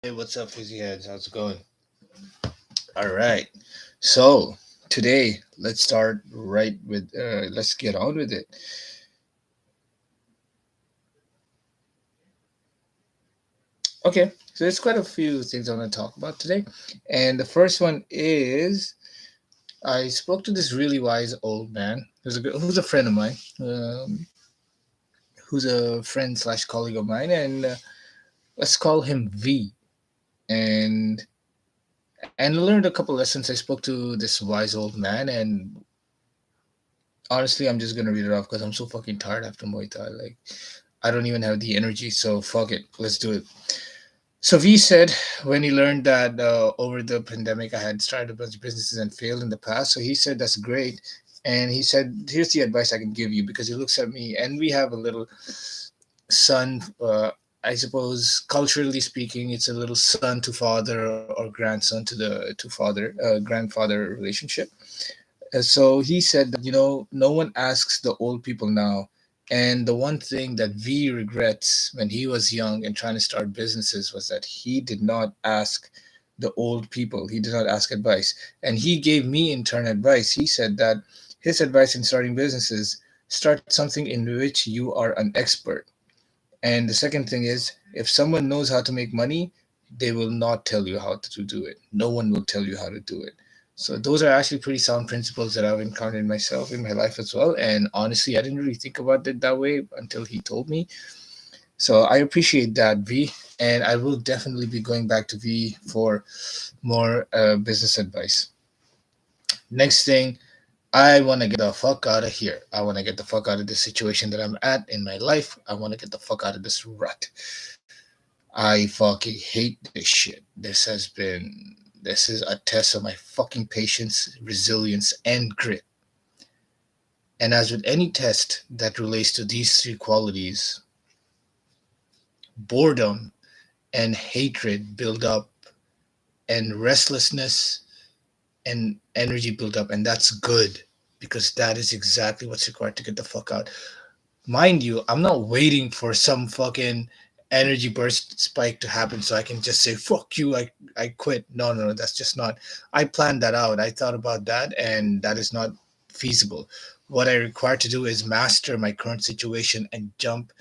Hey, what's up, Fizzy Heads? How's it going? All right. So today, let's start right with. Let's get on with it. Okay. So there's quite a few things I want to talk about today, and the first one is I spoke to this really wise old man who's a friend of mine, who's a friend slash colleague of mine, and let's call him V. And I learned a couple lessons. I spoke to this wise old man, and honestly, I'm just gonna read it off because I'm so fucking tired after Muay Thai. Like, I don't even have the energy, so fuck it. Let's do it. So V said when he learned that over the pandemic I had started a bunch of businesses and failed in the past. So he said that's great, and he said here's the advice I can give you because he looks at me and we have a little son. I suppose culturally speaking, it's a little son to father or grandson to father grandfather relationship. So he said that, no one asks the old people now. And the one thing that V regrets when he was young and trying to start businesses was that he did not ask the old people. He did not ask advice. And he gave me in turn advice. He said that his advice in starting businesses, start something in which you are an expert. And the second thing is, if someone knows how to make money, they will not tell you how to do it. No one will tell you how to do it. So those are actually pretty sound principles that I've encountered myself in my life as well. And honestly, I didn't really think about it that way until he told me. So I appreciate that, V. And I will definitely be going back to V for more business advice. Next thing, I want to get the fuck out of here. I want to get the fuck out of this situation that I'm at in my life. I want to get the fuck out of this rut. I fucking hate this shit. This is a test of my fucking patience, resilience, and grit. And as with any test that relates to these three qualities, boredom and hatred build up, and restlessness and energy build up, and that's good because that is exactly what's required to get the fuck out. Mind you, I'm not waiting for some fucking energy burst spike to happen so I can just say fuck you, I quit. No, that's just not. I planned that out. I thought about that and that is not feasible. What I require to do is master my current situation and jump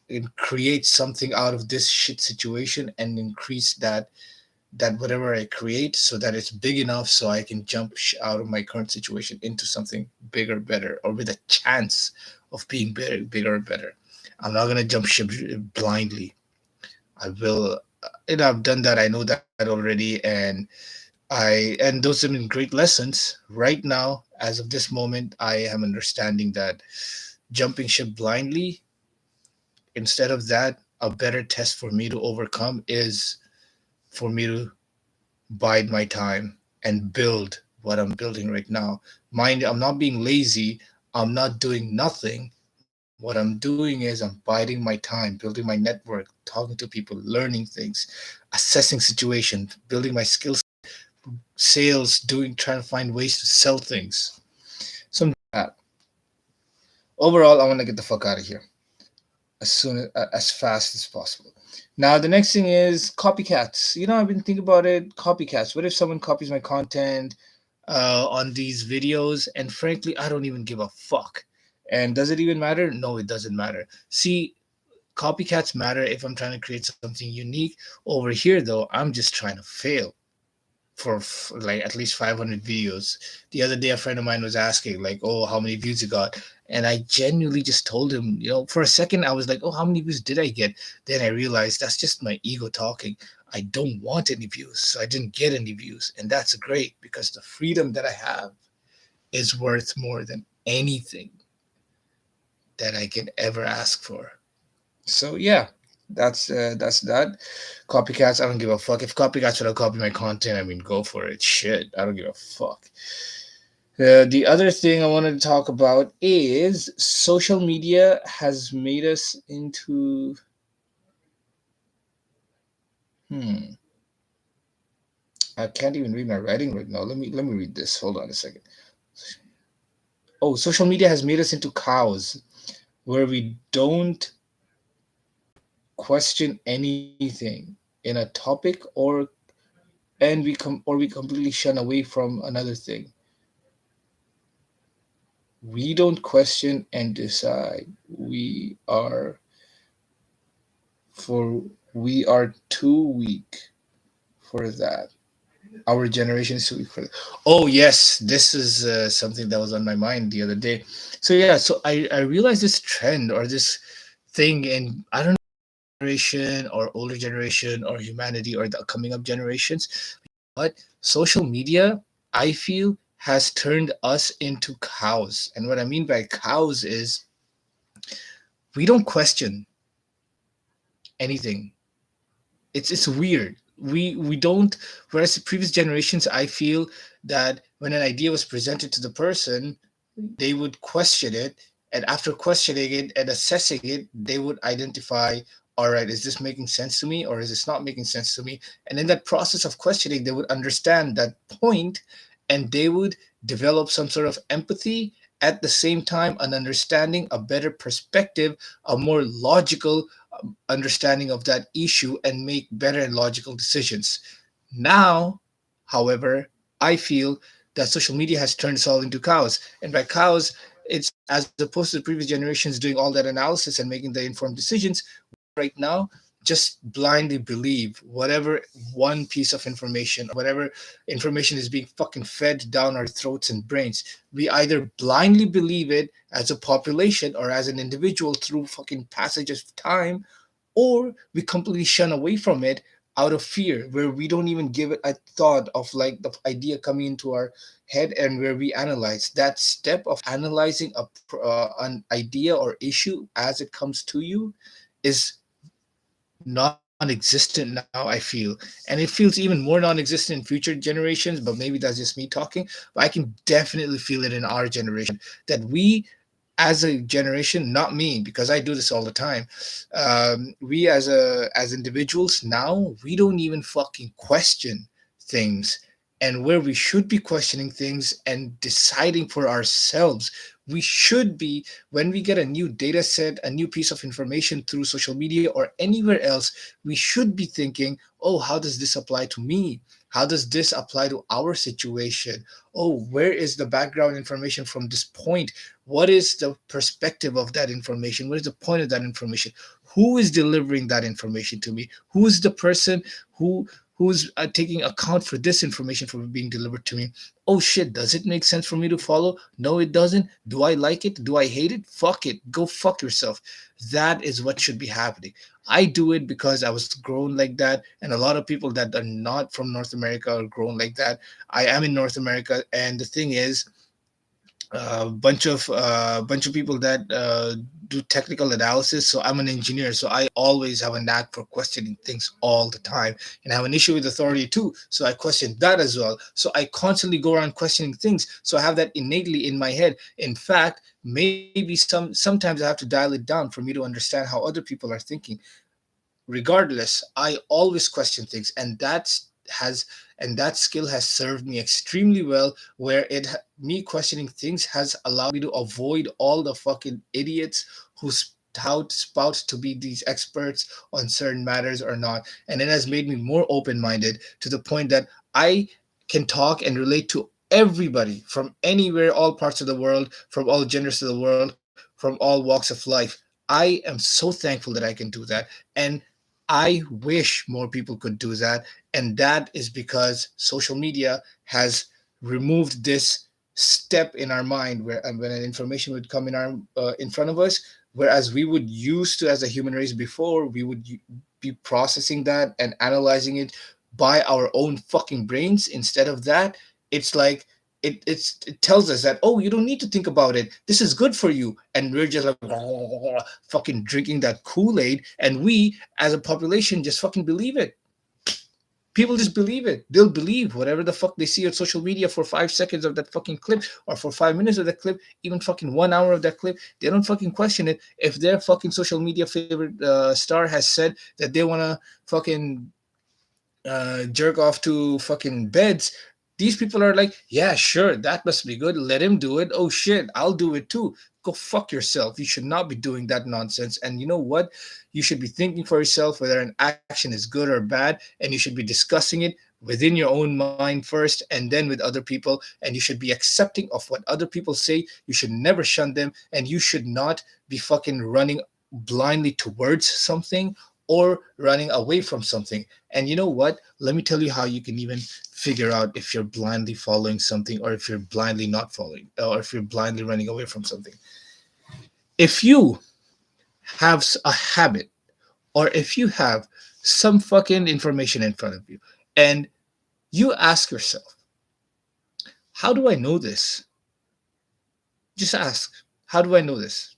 and create something out of this shit situation and increase that whatever I create so that it's big enough so I can jump out of my current situation into something bigger, better, or with a chance of being bigger, better. I'm not gonna jump ship blindly. I will. I've done that. I know that already, and those have been great lessons. Right now, as of this moment, I am understanding that jumping ship blindly, instead of that, a better test for me to overcome is for me to bide my time and build what I'm building right now. Mind, I'm not being lazy. I'm not doing nothing. What I'm doing is I'm biding my time, building my network, talking to people, learning things, assessing situations, building my skills, sales, trying to find ways to sell things. So I'm doing that. Overall, I want to get the fuck out of here as fast as possible. Now the next thing is copycats. I've been thinking about it. Copycats. What if someone copies my content on these videos? And frankly, I don't even give a fuck. And does it even matter? No, it doesn't matter. See, copycats matter if I'm trying to create something unique. Over here, though, I'm just trying to fail for like at least 500 videos. The other day, a friend of mine was asking, like, oh, how many views you got? And I genuinely just told him, for a second, I was like, oh, how many views did I get? Then I realized that's just my ego talking. I don't want any views. So I didn't get any views. And that's great because the freedom that I have is worth more than anything that I can ever ask for. So yeah, that's that. Copycats, I don't give a fuck. If copycats want to copy my content, I mean, go for it. Shit, I don't give a fuck. The other thing I wanted to talk about is social media has made us into. Hmm. I can't even read my writing right now. Let me read this. Hold on a second. Oh, social media has made us into cows, where we don't question anything. in a topic, or we completely shun away from another thing. We don't question and decide. For we are too weak for that. Our generation is too weak for that. Oh yes, this is something that was on my mind the other day. So yeah, so I realized this trend or this thing, and I don't know, generation or older generation or humanity or the coming up generations, but social media, I feel, has turned us into cows. And what I mean by cows is we don't question anything. It's weird. We don't. Whereas the previous generations, I feel that when an idea was presented to the person, they would question it, and after questioning it and assessing it, they would identify, all right, is this making sense to me or is this not making sense to me? And in that process of questioning, they would understand that point, and they would develop some sort of empathy, at the same time an understanding, a better perspective, a more logical understanding of that issue, and make better and logical decisions. Now, however, I feel that social media has turned us all into cows. And by cows, it's as opposed to the previous generations doing all that analysis and making the informed decisions, right now just blindly believe whatever one piece of information, whatever information is being fucking fed down our throats and brains. We either blindly believe it as a population or as an individual through fucking passage of time, or we completely shun away from it out of fear, where we don't even give it a thought of like the idea coming into our head, and where we analyze that step of analyzing an idea or issue as it comes to you is non-existent now, I feel. And it feels even more non-existent in future generations, but maybe that's just me talking. But I can definitely feel it in our generation, that we as a generation, not me because I do this all the time, we as individuals now, we don't even fucking question things. And where we should be questioning things and deciding for ourselves, we should be, when we get a new data set, a new piece of information through social media or anywhere else, we should be thinking, oh, how does this apply to me? How does this apply to our situation? Oh, where is the background information from this point? What is the perspective of that information? What is the point of that information? Who is delivering that information to me? Who is the person who who's taking account for this information for being delivered to me? Oh shit, does it make sense for me to follow? No, it doesn't. Do I like it? Do I hate it? Fuck it. Go fuck yourself. That is what should be happening. I do it because I was grown like that, and a lot of people that are not from North America are grown like that. I am in North America, and the thing is, a bunch of people that do technical analysis. So I'm an engineer, so I always have a knack for questioning things all the time, and I have an issue with authority too. So I question that as well. So I constantly go around questioning things. So I have that innately in my head. In fact, maybe sometimes I have to dial it down for me to understand how other people are thinking. Regardless, I always question things, and has that skill has served me extremely well, where me questioning things has allowed me to avoid all the fucking idiots who spout to be these experts on certain matters or not. And it has made me more open-minded to the point that I can talk and relate to everybody from anywhere, all parts of the world, from all genders of the world, from all walks of life. I am so thankful that I can do that. And I wish more people could do that. And that is because social media has removed this step in our mind, where when an information would come in front of us, whereas we would used to, as a human race before, we would be processing that and analyzing it by our own fucking brains. Instead of that, it's like it tells us that, oh, you don't need to think about it, this is good for you, and we're just like fucking drinking that Kool-Aid, and we as a population just fucking believe it. People just believe it. They'll believe whatever the fuck they see on social media for 5 seconds of that fucking clip, or for 5 minutes of that clip, even fucking 1 hour of that clip. They don't fucking question it. If their fucking social media favorite star has said that they want to fucking jerk off to fucking beds, These people are like, yeah, sure, that must be good. Let him do it. Oh shit, I'll do it too. Go fuck yourself. You should not be doing that nonsense. And you know what? You should be thinking for yourself whether an action is good or bad, and you should be discussing it within your own mind first and then with other people. And you should be accepting of what other people say. You should never shun them, and you should not be fucking running blindly towards something or running away from something. And you know what? Let me tell you how you can even figure out if you're blindly following something or if you're blindly not following or if you're blindly running away from something. If you have a habit or if you have some fucking information in front of you and you ask yourself, how do I know this? Just ask, how do I know this?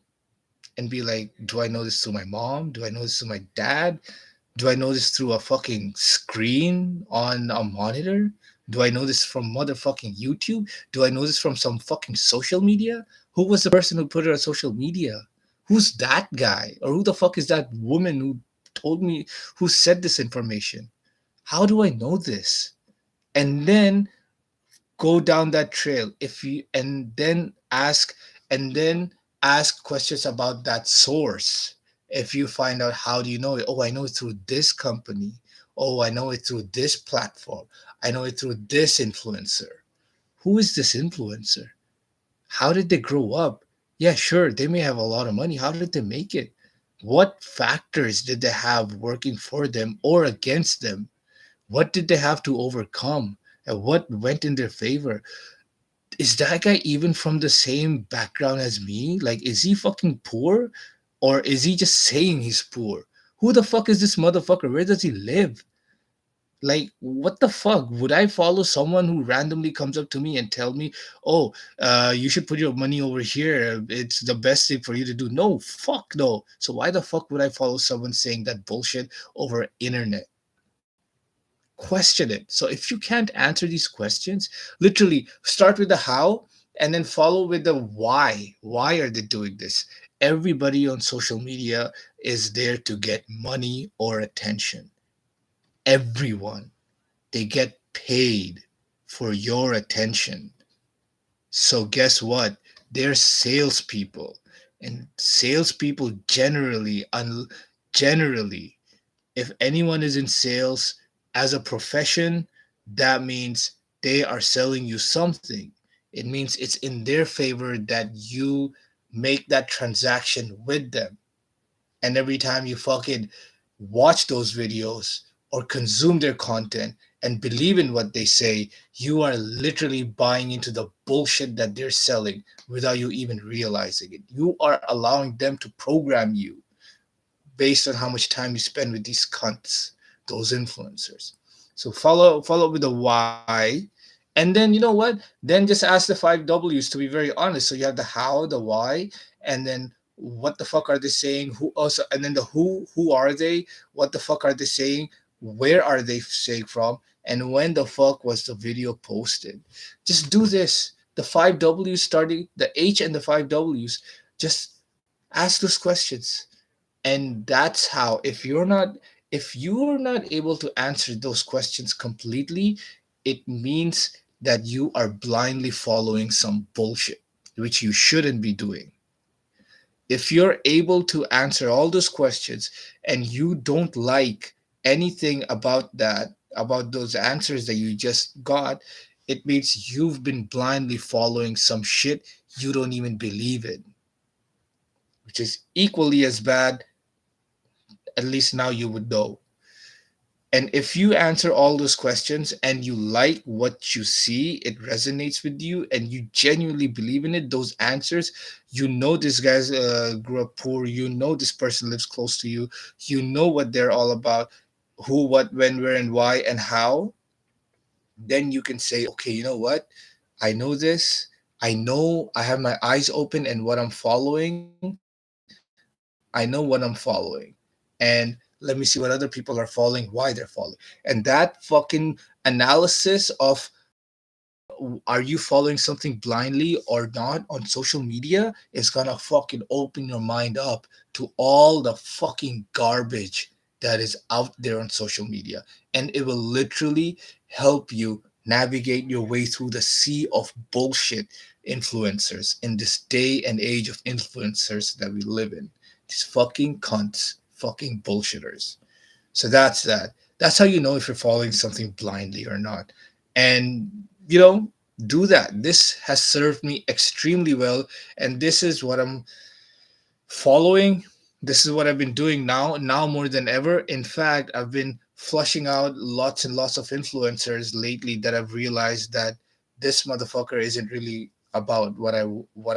And be like, do I know this through my mom? Do I know this through my dad? Do I know this through a fucking screen on a monitor? Do I know this from motherfucking YouTube? Do I know this from some fucking social media? Who was the person who put it on social media? Who's that guy? Or who the fuck is that woman who told me, who said this information? How do I know this? And then go down that trail if you and then ask questions about that source. If you find out, how do you know it? Oh, I know it through this company. Oh, I know it through this platform. I know it through this influencer. Who is this influencer? How did they grow up? Yeah, sure, they may have a lot of money. How did they make it? What factors did they have working for them or against them? What did they have to overcome? And what went in their favor? Is that guy even from the same background as me? Like, is he fucking poor? Or is he just saying he's poor? Who the fuck is this motherfucker? Where does he live? Like, what the fuck? Would I follow someone who randomly comes up to me and tell me, oh, you should put your money over here. It's the best thing for you to do. No, fuck no. So why the fuck would I follow someone saying that bullshit over internet? Question it. So if you can't answer these questions, literally start with the how and then follow with the why. Why are they doing this? Everybody on social media is there to get money or attention. Everyone. They get paid for your attention. So guess what? They're salespeople. And salespeople generally, if anyone is in sales as a profession, that means they are selling you something. It means it's in their favor that you make that transaction with them. And every time you fucking watch those videos or consume their content and believe in what they say, you are literally buying into the bullshit that they're selling without you even realizing it. You are allowing them to program you based on how much time you spend with these cunts, those influencers. So follow up with the why, and then you know what? Then just ask the five W's. To be very honest, so you have the how, the why, and then what the fuck are they saying? Who also, and then the who. Who are they? What the fuck are they saying? Where are they saying from? And when the fuck was the video posted? Just do this. The five W's, starting the H and the five W's. Just ask those questions, and that's how, if you're not able to answer those questions completely, it means that you are blindly following some bullshit, which you shouldn't be doing. If you're able to answer all those questions and you don't like anything about that, about those answers that you just got, it means you've been blindly following some shit you don't even believe in, which is equally as bad. At least now you would know. And if you answer all those questions and you like what you see, it resonates with you, and you genuinely believe in it, those answers, you know this guy's grew up poor, you know this person lives close to you, you know what they're all about, who, what, when, where, and why, and how, then you can say, okay, you know what? I know this. I know I have my eyes open and what I'm following. I know what I'm following. And let me see what other people are following, why they're following. And that fucking analysis of are you following something blindly or not on social media is gonna fucking open your mind up to all the fucking garbage that is out there on social media. And it will literally help you navigate your way through the sea of bullshit influencers in this day and age of influencers that we live in. These fucking cunts, fucking bullshitters. So that's that. That's how you know if you're following something blindly or not. And, you know, do that. This has served me extremely well. And this is what I'm following. This is what I've been doing now more than ever. In fact, I've been flushing out lots and lots of influencers lately that I've realized that this motherfucker isn't really about what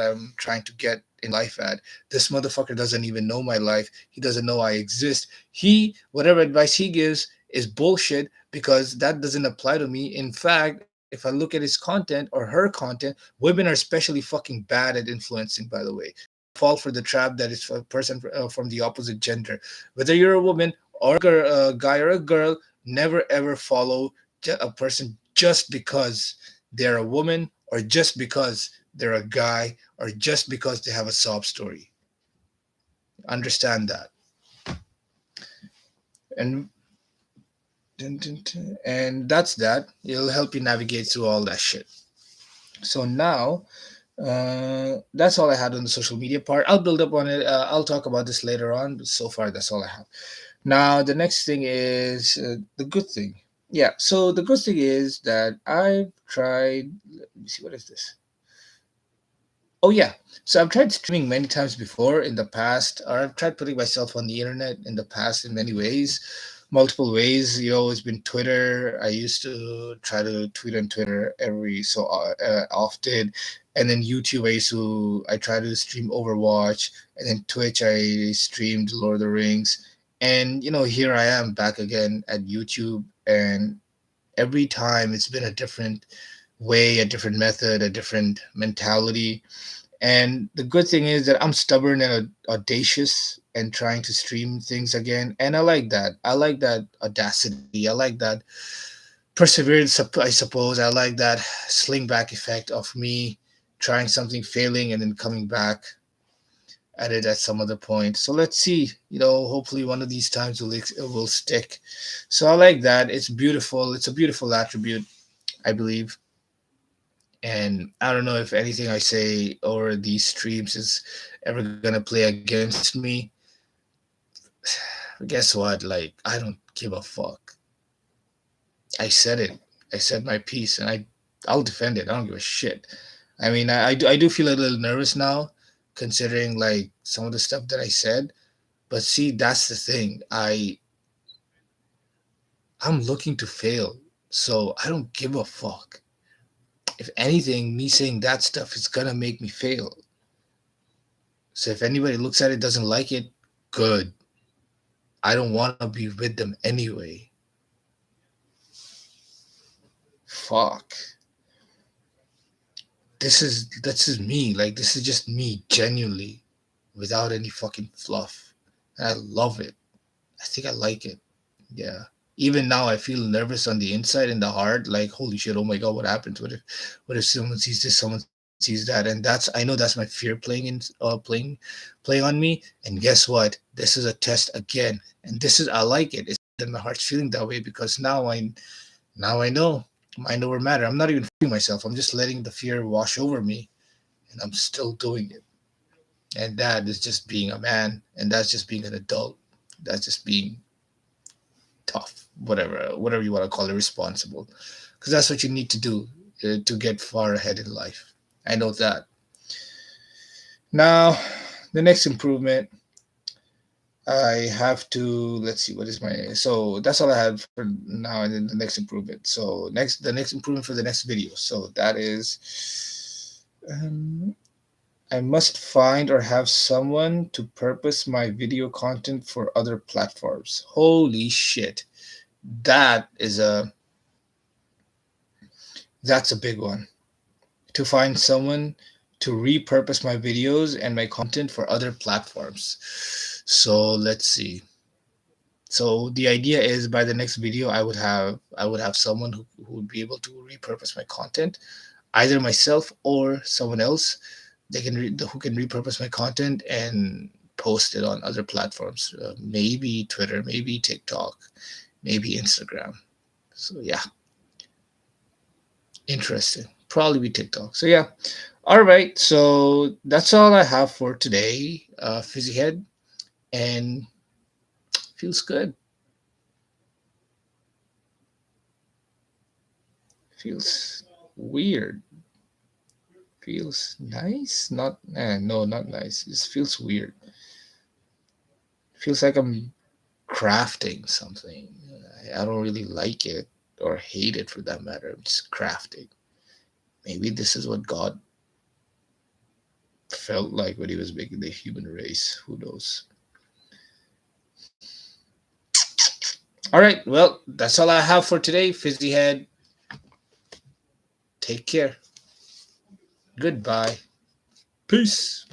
I'm trying to get in life at. This motherfucker doesn't even know my life. He doesn't know I exist. He whatever advice he gives is bullshit because that doesn't apply to me. In fact, if I look at his content or her content, women are especially fucking bad at influencing, by the way. Don't fall for the trap that it's for a person from the opposite gender. Whether you're a woman or a guy or a girl, never ever follow a person just because they're a woman or just because they're a guy or just because they have a sob story. Understand that. And and that's that. It'll help you navigate through all that shit. So now, that's all I had on the social media part. I'll build up on it. I'll talk about this later on, but so far that's all I have. Now the next thing is the good thing. Yeah. So the good thing is that I've tried. Let me see. What is this? Oh yeah. So I've tried streaming many times before in the past, or I've tried putting myself on the internet in the past in many ways, multiple ways. You know, it's been Twitter. I used to try to tweet on Twitter every so often, and then YouTube. I try to stream Overwatch, and then Twitch. I streamed Lord of the Rings, and you know, here I am back again at YouTube, and every time it's been a different way, a different method, a different mentality. And the good thing is that I'm stubborn and audacious and trying to stream things again. And I like that. I like that audacity. I like that perseverance, I suppose. I like that sling back effect of me trying something, failing, and then coming back at it at some other point. So let's see. You know, hopefully one of these times will stick. So I like that. It's beautiful. It's a beautiful attribute, I believe. And I don't know if anything I say over these streams is ever gonna play against me. Guess what? Like, I don't give a fuck. I said it. I said my piece, and I'll defend it. I don't give a shit. I mean, I do feel a little nervous now, considering like some of the stuff that I said. But see, that's the thing. I'm looking to fail, so I don't give a fuck. If anything, me saying that stuff is gonna make me fail. So if anybody looks at it doesn't like it, good. I don't want to be with them anyway. Fuck. This is me. Like this is just me genuinely without any fucking fluff. And I love it. I think I like it. Yeah. Even now I feel nervous on the inside and the heart like holy shit, oh my god, what happens? What if someone sees this, someone sees that? And I know that's my fear playing on me. And guess what? This is a test again. And this is I like it. It's that my heart's feeling that way because now I know mind over matter. I'm not even fooling myself. I'm just letting the fear wash over me, and I'm still doing it. And that is just being a man, and that's just being an adult. That's just being tough, whatever you want to call it, responsible, because that's what you need to do to get far ahead in life. I know that. Now, the next improvement I have to let's see what is my so that's all I had for now and then the next improvement. So the next improvement for the next video. So that is I must find or have someone to purpose my video content for other platforms. Holy shit. That is a that's a big one. To find someone to repurpose my videos and my content for other platforms. So let's see. So the idea is by the next video I would have someone who would be able to repurpose my content, either myself or someone else. Who can repurpose my content and post it on other platforms, maybe Twitter, maybe TikTok, maybe Instagram. So yeah, Interesting. Probably be TikTok. So yeah. All right. So that's all I have for today. Fizzy head, and feels good. Feels weird. Feels nice. Not. No, not nice. It feels weird. Feels like I'm crafting something. I don't really like it or hate it for that matter. I'm just crafting. Maybe this is what God felt like when he was making the human race. Who knows? All right. Well, that's all I have for today. Fizzy head. Take care. Goodbye. Peace.